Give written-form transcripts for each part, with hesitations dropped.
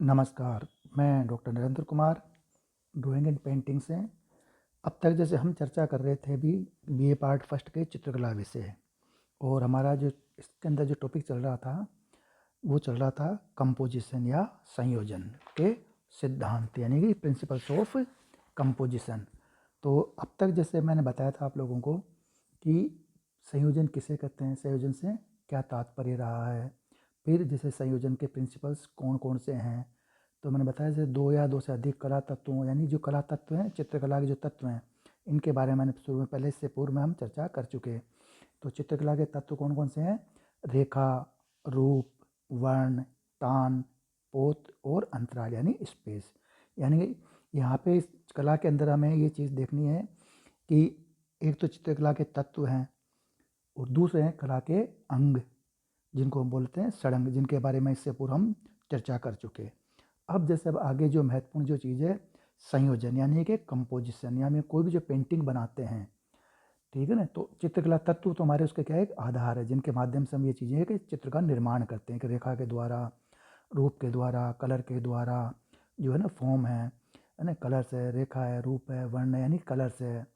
नमस्कार, मैं doctor Narendra Kumar drawing and painting से। अब तक जैसे हम चर्चा कर रहे थे अभी बीए पार्ट फर्स्ट के चित्रकला विषय, और हमारा जो इसके अंदर जो टॉपिक चल रहा था वो चल रहा था कंपोजिशन या संयोजन के सिद्धांत, यानी कि प्रिंसिपल्स ऑफ कंपोजिशन। तो अब तक जैसे मैंने बताया था आप लोगों को कि संयोजन किसे कहते हैं, संयोजन से क्या तात्पर्य रहा है, फिर जैसे संयोजन के प्रिंसिपल्स कौन कौन से हैं। तो मैंने बताया जैसे दो या दो से अधिक कला तत्वों, यानी जो कला तत्व हैं, चित्रकला के जो तत्व हैं, इनके बारे में मैंने शुरू में पहले इससे पूर्व में हम चर्चा कर चुके हैं। तो चित्रकला के तत्व कौन कौन से हैं? रेखा, रूप, वर्ण, तान, पोत और अंतराल यानी स्पेस। यानी कि यहाँ पे इस कला के अंदर हमें ये चीज़ देखनी है कि एक तो चित्रकला के तत्व हैं और दूसरे हैं कला के अंग, जिनको हम बोलते हैं षडंग, जिनके बारे में इससे पूर्व हम चर्चा कर चुके। अब जैसे अब आगे जो महत्वपूर्ण जो चीज़ है संयोजन, यानी कि कंपोजिशन, यानी कोई भी जो पेंटिंग बनाते हैं, ठीक है ना, तो चित्रकला तत्व तो हमारे उसके क्या है, एक आधार है जिनके माध्यम से हम ये चीज़ें है कि चित्र का निर्माण करते हैं, कि रेखा के द्वारा, रूप के द्वारा, कलर के द्वारा, जो है ना फॉर्म है ना, कलर्स है, रेखा है, रूप है, वर्ण है यानी कलर्स है,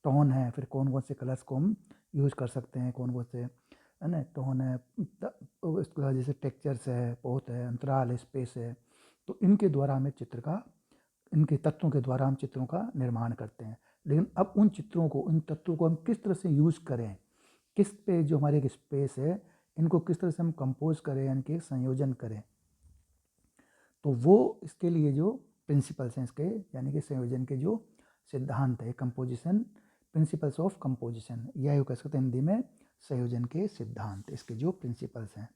टोन है, फिर कौन कौन से कलर्स को हम यूज़ कर सकते हैं, कौन कौन से है ना टोन है, इसके बाद जैसे टेक्चर्स है, पोत है, अंतराल है, स्पेस है। तो इनके द्वारा हमें चित्र का, इनके तत्वों के द्वारा हम चित्रों का निर्माण करते हैं। लेकिन अब उन चित्रों को, इन तत्वों को हम किस तरह से यूज़ करें, किस पे जो हमारे एक स्पेस है, इनको किस तरह से हम कंपोज करें, यानी कि संयोजन करें, तो वो इसके लिए जो प्रिंसिपल्स हैं इसके, यानी कि संयोजन के जो सिद्धांत है, कंपोजिशन, प्रिंसिपल्स ऑफ कंपोजिशन, या यूँ कह सकते हैं हिंदी में संयोजन के सिद्धांत, इसके जो प्रिंसिपल्स हैं।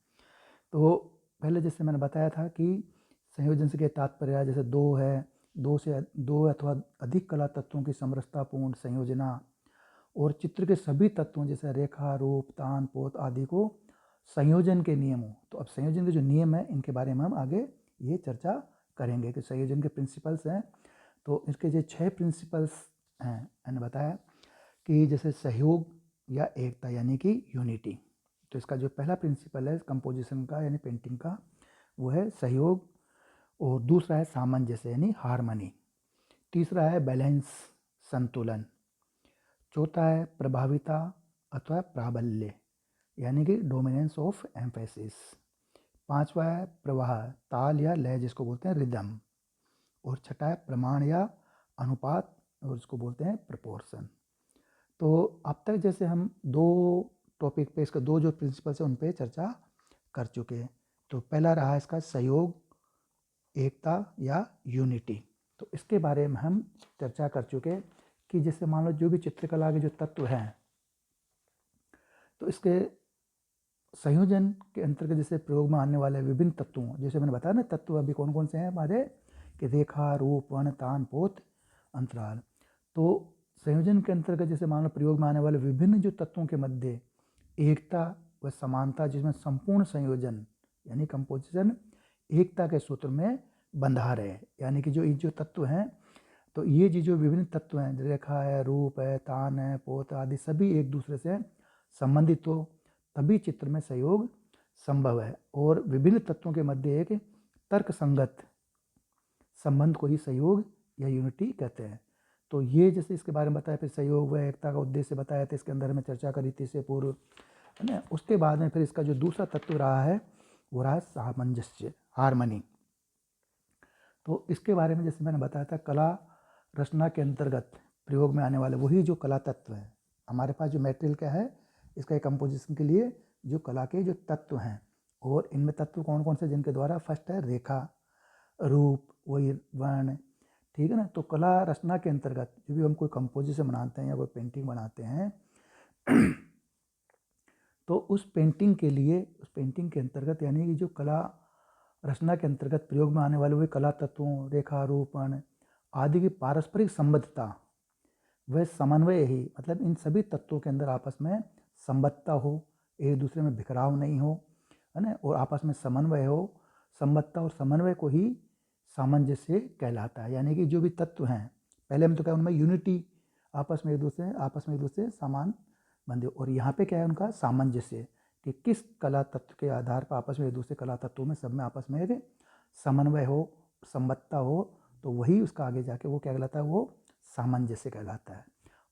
तो पहले जैसे मैंने बताया था कि संयोजन से क्या तात्पर्य है, जैसे दो है, दो अथवा अधिक कला तत्वों की समरसतापूर्ण संयोजना और चित्र के सभी तत्वों जैसे रेखा, रूप, तान, पोत आदि को संयोजन के नियमों। तो अब संयोजन के जो नियम है इनके बारे में हम आगे ये चर्चा करेंगे कि संयोजन के प्रिंसिपल्स हैं। तो इसके जो 6 प्रिंसिपल्स हैं, मैंने बताया कि जैसे सहयोग या एकता, यानी कि यूनिटी। तो इसका जो पहला प्रिंसिपल है कंपोजिशन का यानी पेंटिंग का, वो है सहयोग, और दूसरा है सामंजस्य यानी हारमनी, तीसरा है बैलेंस, संतुलन, चौथा है प्रभाविता अथवा प्राबल्य, यानी कि डोमिनेंस ऑफ एम्फेसिस, पांचवा है प्रवाह, ताल या लय जिसको बोलते हैं रिदम, और छठा है प्रमाण या अनुपात, और इसको बोलते हैं प्रपोर्शन। तो अब तक जैसे हम दो टॉपिक पे, इसका दो जो प्रिंसिपल्स हैं उन पे चर्चा कर चुके हैं। तो पहला रहा इसका सहयोग, एकता या यूनिटी। तो इसके बारे में हम चर्चा कर चुके कि जैसे मान लो जो भी चित्रकला के जो तत्व हैं, तो इसके संयोजन के अंतर्गत जैसे प्रयोग में आने वाले विभिन्न तत्वों, जैसे मैंने बताया ना तत्व अभी कौन कौन से हैं हमारे, कि रेखा, रूप, वर्ण, तान, पोत, अंतराल। तो संयोजन के अंतर्गत जैसे मान लो प्रयोग में आने वाले विभिन्न जो तत्वों के मध्य एकता व समानता, जिसमें संपूर्ण संयोजन यानी कंपोजिशन एकता के सूत्र में बंधा रहे, यानी कि जो ये जो तत्व हैं, तो ये जो विभिन्न तत्व हैं, रेखा है, रूप है, तान है, पोत आदि, सभी एक दूसरे से संबंधित हो, तभी चित्र में सहयोग संभव है। और विभिन्न तत्वों के मध्य एक तर्क संगत संबंध को ही सहयोग या यूनिटी कहते हैं। तो ये जैसे इसके बारे में बताया, फिर सहयोग व एकता का उद्देश्य बताया था, इसके अंदर हमें चर्चा करी थी इससे पूर्व, है ना। उसके बाद में फिर इसका जो दूसरा तत्व रहा है वो रहा सामंजस्य, हारमनी। तो इसके बारे में जैसे मैंने बताया था, कला रचना के अंतर्गत प्रयोग में आने वाले वही जो कला तत्व है, हमारे पास जो मटेरियल क्या है इसका कंपोजिशन के लिए, जो कला के जो तत्व हैं, और इनमें तत्व कौन कौन से, जिनके द्वारा फर्स्ट है रेखा, रूप, वही वर्ण, ठीक है ना। तो कला रचना के अंतर्गत जो भी हम कोई कंपोजिशन बनाते हैं या कोई पेंटिंग बनाते हैं, तो उस पेंटिंग के लिए, उस पेंटिंग के अंतर्गत यानी कि जो कला रचना के अंतर्गत प्रयोग में आने वाले वही कला तत्वों, रेखा, रूप, वर्ण आदि की पारस्परिक संबद्धता वह समन्वय ही, मतलब इन सभी तत्वों के अंदर आपस में संबद्धता हो, एक दूसरे में बिखराव नहीं हो, है ना, और आपस में समन्वय हो। संबद्धता और समन्वय को ही सामंजस्य कहलाता है, यानी कि जो भी तत्व हैं, पहले हम तो क्या उनमें यूनिटी, आपस में एक दूसरे समान बंधे, और यहाँ पे क्या है उनका सामंजस्य, कि किस कला तत्व के आधार पर आपस में एक दूसरे कला तत्वों में सब में आपस में एक समन्वय हो, समबद्धता हो, तो वही उसका आगे जाके वो क्या कहलाता है, वो सामंजस्य कहलाता है।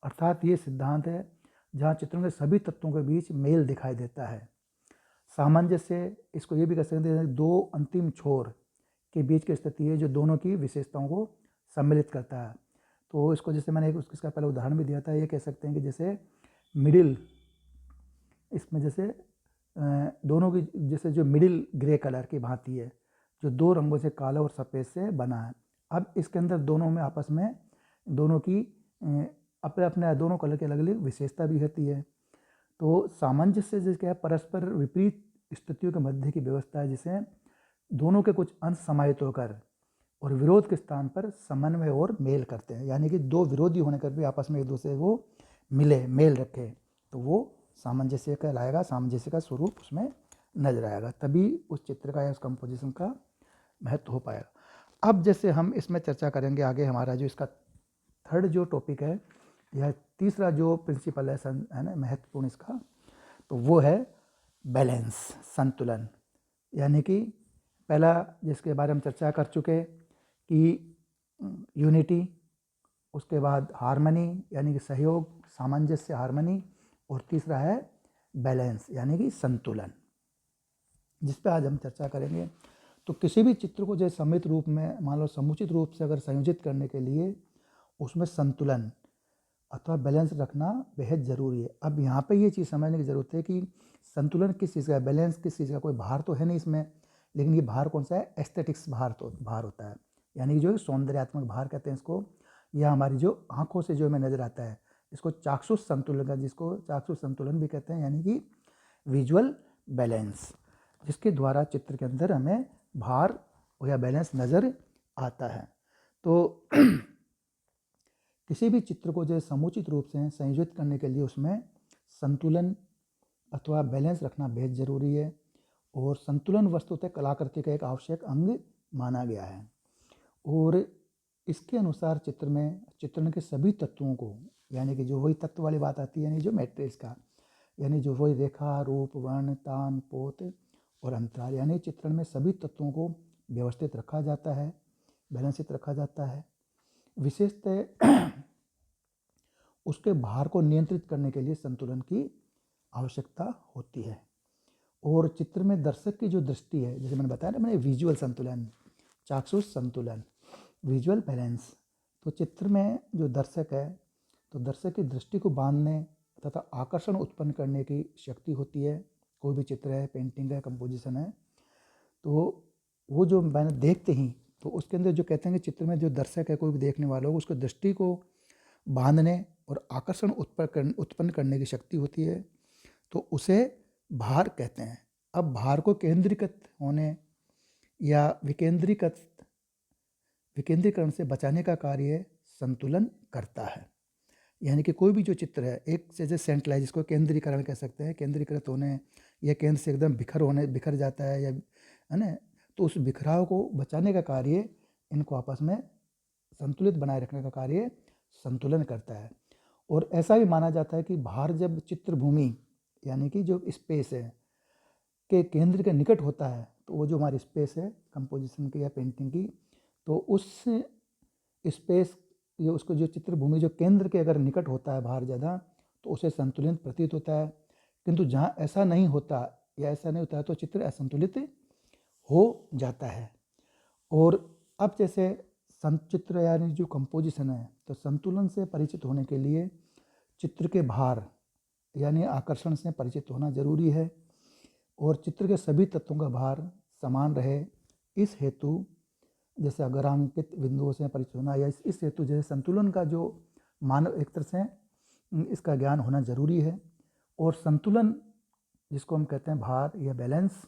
अर्थात ये सिद्धांत है जहाँ चित्रों के सभी तत्वों के बीच मेल दिखाई देता है। सामंजस्य, इसको ये भी कह सकते हैं दो अंतिम छोर के बीच की स्थिति है जो दोनों की विशेषताओं को सम्मिलित करता है। तो इसको जैसे मैंने इसका पहले उदाहरण भी दिया था, ये कह सकते हैं कि जैसे मिडिल, इसमें जैसे दोनों की जैसे जो मिडिल ग्रे कलर की भांति है, जो दो रंगों से काला और सफ़ेद से बना है। अब इसके अंदर दोनों में आपस में दोनों की अपने अपने दोनों कलर की अलग अलग विशेषता भी होती है। तो सामंजस्य जैसे क्या है, परस्पर विपरीत स्थितियों के मध्य की व्यवस्था है जिसे दोनों के कुछ अंश समाहित होकर और विरोध के स्थान पर समन्वय और मेल करते हैं। यानी कि दो विरोधी होने कर भी आपस में एक दूसरे को मिले, मेल रखे, तो वो सामंजस्य कहलाएगा, सामंजस्य का स्वरूप उसमें नजर आएगा, तभी उस चित्र का या उस कंपोजिशन का महत्व हो पाएगा। अब जैसे हम इसमें चर्चा करेंगे आगे, हमारा जो इसका थर्ड जो टॉपिक है या तीसरा जो प्रिंसिपल है ना महत्वपूर्ण इसका, तो वो है बैलेंस, संतुलन। यानी कि पहला जिसके बारे में चर्चा कर चुके कि यूनिटी, उसके बाद हार्मनी यानी कि सहयोग, सामंजस्य, हार्मनी, और तीसरा है बैलेंस यानी कि संतुलन, जिस पे आज हम चर्चा करेंगे। तो किसी भी चित्र को जो समित रूप में मान लो समुचित रूप से अगर संयोजित करने के लिए उसमें संतुलन अथवा बैलेंस रखना बेहद ज़रूरी है। अब यहाँ पे ये चीज़ समझने की ज़रूरत है कि संतुलन किस चीज़ का है, बैलेंस किस चीज़ का। कोई भार तो है नहीं इसमें, लेकिन ये भार कौन सा है, एस्थेटिक्स भार होता है, यानी जो सौंदर्यात्मक भार कहते हैं इसको, या हमारी जो आँखों से जो हमें नज़र आता है इसको चाक्षुष संतुलन का, जिसको चाक्षुष संतुलन भी कहते हैं, यानी कि विजुअल बैलेंस, जिसके द्वारा चित्र के अंदर हमें भार या बैलेंस नज़र आता है। तो किसी भी चित्र को जो समुचित रूप से संयोजित करने के लिए उसमें संतुलन अथवा बैलेंस रखना बेहद ज़रूरी है, और संतुलन वस्तुतः कलाकृति का एक आवश्यक अंग माना गया है। और इसके अनुसार चित्र में चित्रण के सभी तत्वों को, यानी कि जो वही तत्व वाली बात आती है, यानी जो मैट्रिक्स का, यानी जो वही रेखा, रूप, वर्ण, तान, पोत और अंतराल, यानी चित्रण में सभी तत्वों को व्यवस्थित रखा जाता है, बैलेंसित रखा जाता है। विशेषतः उसके भार को नियंत्रित करने के लिए संतुलन की आवश्यकता होती है। और चित्र में दर्शक की जो दृष्टि है, जैसे मैंने बताया ना, मैंने विजुअल संतुलन, चाक्षुष संतुलन, विजुअल बैलेंस। तो चित्र में जो दर्शक है, तो दर्शक की दृष्टि को बांधने तथा आकर्षण उत्पन्न करने की शक्ति होती है। कोई भी चित्र है, पेंटिंग है, कंपोजिशन है, तो वो जो मैंने देखते ही, तो उसके अंदर जो कहते हैं कि चित्र में जो दर्शक है, कोई भी देखने वाला हो, उसको दृष्टि को बांधने और आकर्षण उत्पन्न करने की शक्ति होती है, तो उसे भार कहते हैं। अब भार को केंद्रीकृत होने या विकेंद्रीकरण से बचाने का कार्य संतुलन करता है। यानी कि कोई भी जो चित्र है, एक जैसे सेंट्रलाइज, जिसको केंद्रीकरण कह सकते हैं, केंद्रीकृत होने या केंद्र से एकदम बिखर जाता है, या है ना, तो उस बिखराव को बचाने का कार्य, इनको आपस में संतुलित बनाए रखने का कार्य संतुलन करता है। और ऐसा भी माना जाता है कि भार जब चित्रभूमि यानी कि जो स्पेस है के केंद्र के निकट होता है, तो वो जो हमारी स्पेस है कंपोजिशन की या पेंटिंग की, तो उस स्पेस ये उसको जो चित्रभूमि जो केंद्र के अगर निकट होता है भार ज़्यादा, तो उसे संतुलित प्रतीत होता है। किंतु जहाँ ऐसा नहीं होता या ऐसा नहीं होता है, तो चित्र असंतुलित हो जाता है। और अब जैसे चित्र यानी जो कंपोजिशन है, तो संतुलन से परिचित होने के लिए चित्र के भार यानी आकर्षण से परिचित होना जरूरी है, और चित्र के सभी तत्वों का भार समान रहे, इस हेतु जैसे अग्रांकित बिंदुओं से परिचित होना, या इस हेतु जैसे संतुलन का जो मानव एक तरह से इसका ज्ञान होना जरूरी है। और संतुलन जिसको हम कहते हैं भार या बैलेंस,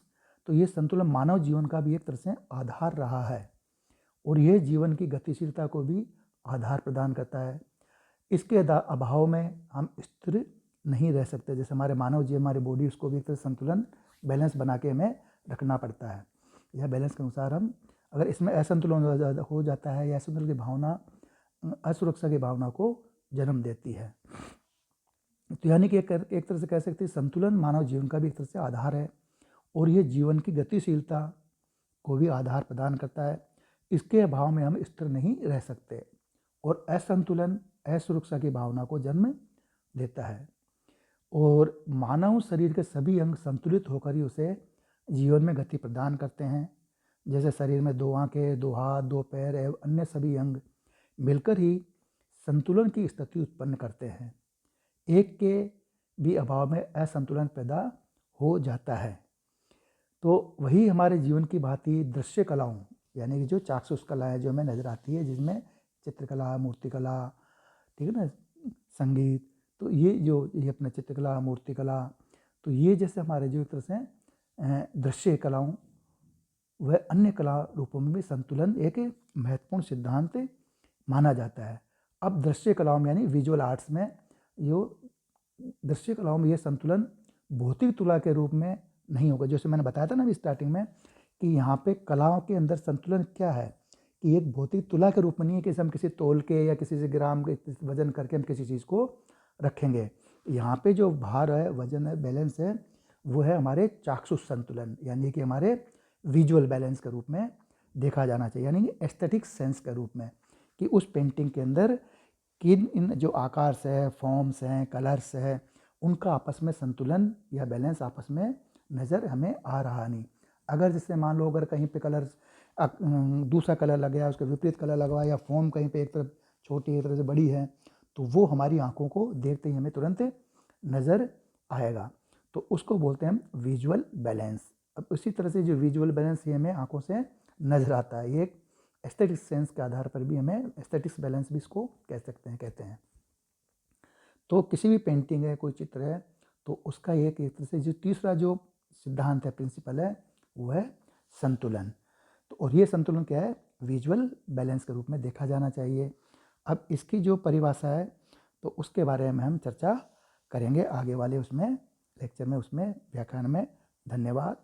तो ये संतुलन मानव जीवन का भी एक तरह से आधार रहा है, और यह जीवन की गतिशीलता को भी आधार प्रदान करता है। इसके अभाव में हम स्थिर नहीं रह सकते। जैसे हमारे मानव जीवन, हमारी बॉडी, उसको भी एक तरह संतुलन बैलेंस बना के हमें रखना पड़ता है। यह बैलेंस के अनुसार हम अगर इसमें असंतुलन हो जाता है, या असंतुलन की भावना असुरक्षा की भावना को जन्म देती है। तो यानी कि एक तरह से कह सकते हैं संतुलन मानव जीवन का भी एक तरह से आधार है, और ये जीवन की गतिशीलता को भी आधार प्रदान करता है। इसके अभाव में हम स्थिर नहीं रह सकते और असंतुलन असुरक्षा की भावना को जन्म देता है। और मानव शरीर के सभी अंग संतुलित होकर ही उसे जीवन में गति प्रदान करते हैं। जैसे शरीर में 2 आंखें, 2 हाथ, 2 पैर एवं अन्य सभी अंग मिलकर ही संतुलन की स्थिति उत्पन्न करते हैं। एक के भी अभाव में असंतुलन पैदा हो जाता है। तो वही हमारे जीवन की भांति दृश्य कलाओं यानी कि जो चाक्षुष कला है जो हमें नज़र आती है, जिसमें चित्रकला, मूर्तिकला, ठीक है ना, संगीत, तो ये अपने चित्रकला, मूर्तिकला, तो ये जैसे हमारे जो एक तरह से दृश्य कलाओं वह अन्य कला रूपों में भी संतुलन एक महत्वपूर्ण सिद्धांत माना जाता है। अब दृश्य कलाओं में यानी विजुअल आर्ट्स में दृश्य कलाओं में ये संतुलन भौतिक तुला के रूप में नहीं होगा। जैसे मैंने बताया था ना अभी स्टार्टिंग में कि यहाँ पे कलाओं के अंदर संतुलन क्या है कि एक भौतिक तुला के रूप में नहीं है कि हम किसी तौल के या किसी से ग्राम के वजन करके हम किसी चीज़ को रखेंगे। यहाँ पे जो भार है, वजन है, बैलेंस है, वो है हमारे चाक्षुष संतुलन यानी कि हमारे विजुअल बैलेंस के रूप में देखा जाना चाहिए, यानी कि एस्थेटिक सेंस के रूप में कि उस पेंटिंग के अंदर किन इन जो आकार है, फॉर्म्स हैं, कलर्स है, उनका आपस में संतुलन या बैलेंस आपस में नज़र हमें आ रहा नहीं। अगर जैसे मान लो अगर कहीं पे कलर दूसरा कलर लग गया, उसके विपरीत कलर लगा या फॉर्म कहीं पे एक तरफ छोटी एक तरफ से बड़ी है, तो वो हमारी आंखों को देखते ही हमें तुरंत नज़र आएगा। तो उसको बोलते हैं हम विजुअल बैलेंस। अब उसी तरह से जो विजुअल बैलेंस ये हमें आंखों से नज़र आता है, ये एक एस्थेटिक सेंस के आधार पर भी हमें एस्थेटिक्स बैलेंस भी इसको कहते हैं। तो किसी भी पेंटिंग है, कोई चित्र है, तो उसका एक तरह से जो तीसरा जो सिद्धांत है, प्रिंसिपल है, वो है संतुलन। तो और ये संतुलन क्या है? विजुअल बैलेंस के रूप में देखा जाना चाहिए। अब इसकी जो परिभाषा है तो उसके बारे में हम चर्चा करेंगे आगे वाले उसमें लेक्चर में, उसमें व्याख्यान में। धन्यवाद।